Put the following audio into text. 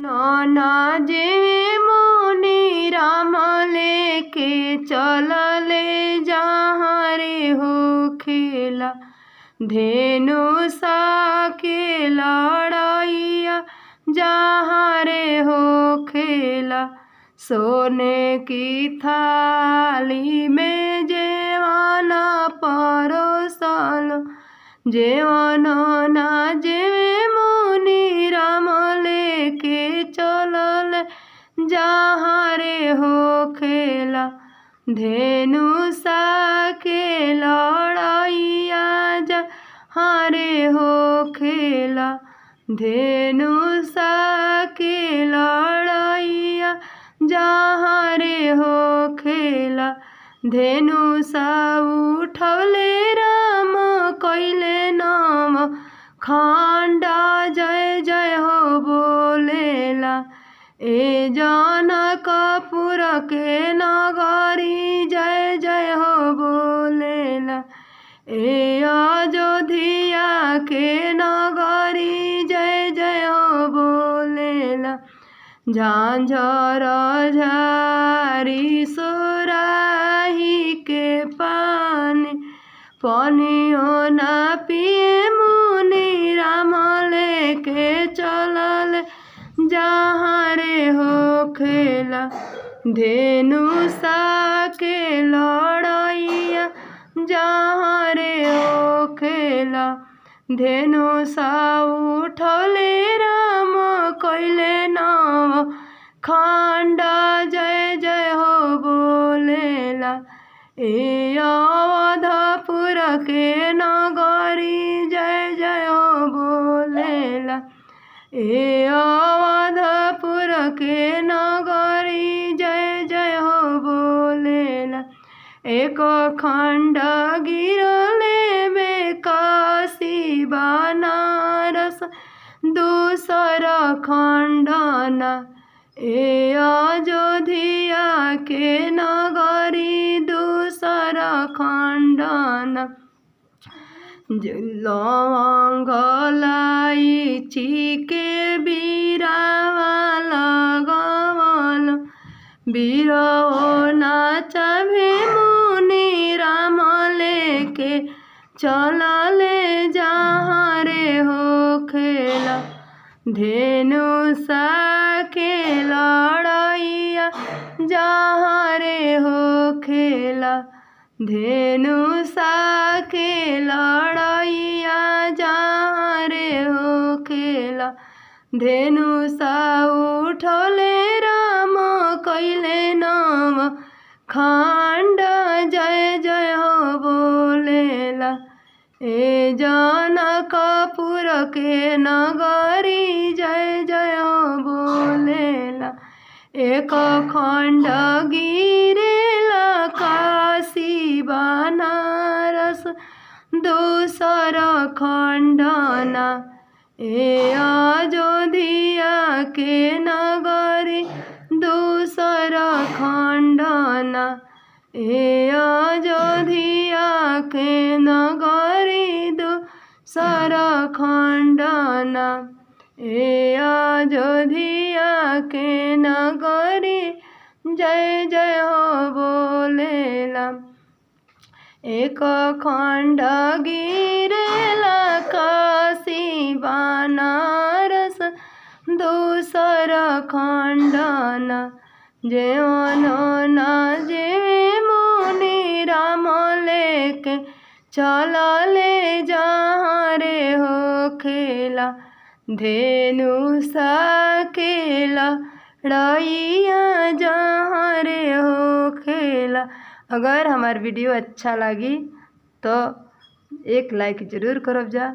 नाना जे मुनि राम लेके चलले जहाँ रे हो खेला, धेनु सा के लड़ाइया जहाँ रे हो खेला। सोने की थाली में जेवन परोसल, जेवन ना जेवे मुनि राम लेके चलल जहाँ रे हो खेला। धेनु सा के लड़ाइया जहाँ रे हो खेला, धेनु सा के लड़ाइया जहाँ रे हो खेला। धेनु सा उठौले राम कैले नाम खंडा जय जय हो बोलेला। ए जनकपुर के नगरी जय जय हो बोलेला। ए अयोध्या के नगरी जय जय हो बोलेला। झांझर झारी सोराही के पानी, पानियो ना पिए मुनि राम लेके चलल जहाँ रे हो खेला। धेनु सा के लड़ाइया जहाँ रे हो खेला। धेनु सा उठौले राम कैले नाम खंडा जय जय हो बोलेला। ए अवधपुर के नगरी जय जय हो बोलेला। ए अवधपुर के नगरी जय जय हो बोलेला। एक खंड गिरले में काशी बनारस, दूसर खंडना ए अयोध्या के नगरी दूसर खंडना। लवंग इलायची के बीरावा लगवल, बीरओ नाचबे मुनि राम लेके चलले जहाँ रे हो खेला। धेनु सा के लड़ाइया जहाँ रे हो खेला। धेनु सा के लड़ाइया जहाँ रे हो खेला। धेनु सा उठौले राम कैले नाम खंड जय जय हो बोलेला। ए जनकपुर के नगरी जय जय हो बोलेला। एक खंड गिरेला काशी बनारस, दूसर खंडना ए अयोध्या के नगरी दूसर खंडना। ए अयोध्या के नगरी दूसर खंडना। ए अयोध्या के नगरी जय जय हो बोलेला। एक खंड गिरेला काशी बनारस, दूसर खंडना। जेवन ना जेवे मुनि राम लेके चलले जहाँ रे हो खेला। धेनु सा के लड़ाइया जहाँ रे हो खेला। अगर हमार वीडियो अच्छा लगी तो एक लाइक ज़रूर करब जा।